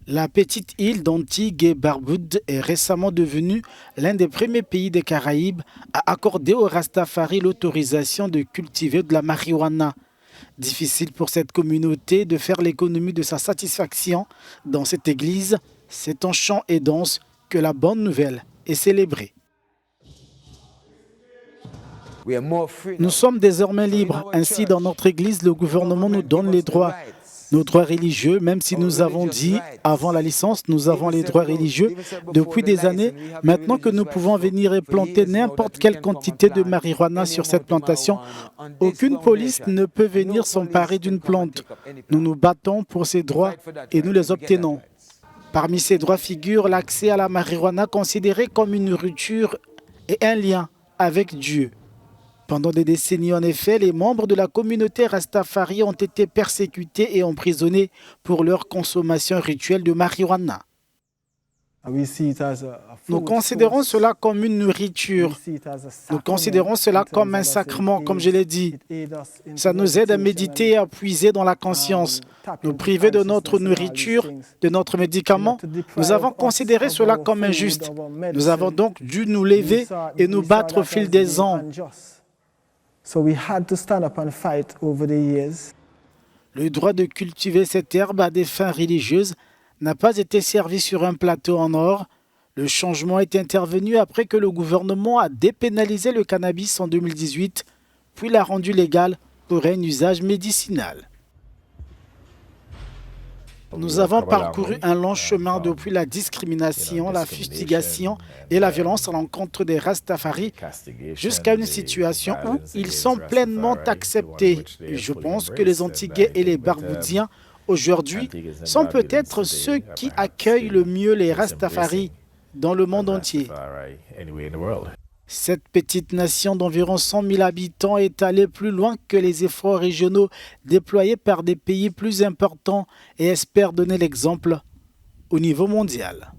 La petite île d'Antigua-et-Barbude est récemment devenue l'un des premiers pays des Caraïbes à accorder aux Rastafari l'autorisation de cultiver de la marijuana. Difficile pour cette communauté de faire l'économie de sa satisfaction dans cette église. C'est en chant et danse que la bonne nouvelle est célébrée. Nous sommes désormais libres. Ainsi, dans notre église, le gouvernement nous donne les droits. Nos droits religieux, même si nous avons dit avant la licence, nous avons les droits religieux depuis des années. Maintenant que nous pouvons venir et planter n'importe quelle quantité de marijuana sur cette plantation, aucune police ne peut venir s'emparer d'une plante. Nous nous battons pour ces droits et nous les obtenons. Parmi ces droits figure l'accès à la marijuana considérée comme une nourriture et un lien avec Dieu. Pendant des décennies, en effet, les membres de la communauté Rastafari ont été persécutés et emprisonnés pour leur consommation rituelle de marijuana. Nous considérons cela comme une nourriture. Nous considérons cela comme un sacrement, comme je l'ai dit. Ça nous aide à méditer et à puiser dans la conscience. Nous priver de notre nourriture, de notre médicament, nous avons considéré cela comme injuste. Nous avons donc dû nous lever et nous battre au fil des ans. Le droit de cultiver cette herbe à des fins religieuses n'a pas été servi sur un plateau en or. Le changement est intervenu après que le gouvernement a dépénalisé le cannabis en 2018, puis l'a rendu légal pour un usage médicinal. Nous avons parcouru un long chemin depuis la discrimination, la fustigation et la violence à l'encontre des Rastafari jusqu'à une situation où ils sont pleinement acceptés. Et je pense que les Antiguais et les Barboudiens aujourd'hui sont peut-être ceux qui accueillent le mieux les Rastafari dans le monde entier. Cette petite nation d'environ 100 000 habitants est allée plus loin que les efforts régionaux déployés par des pays plus importants et espère donner l'exemple au niveau mondial.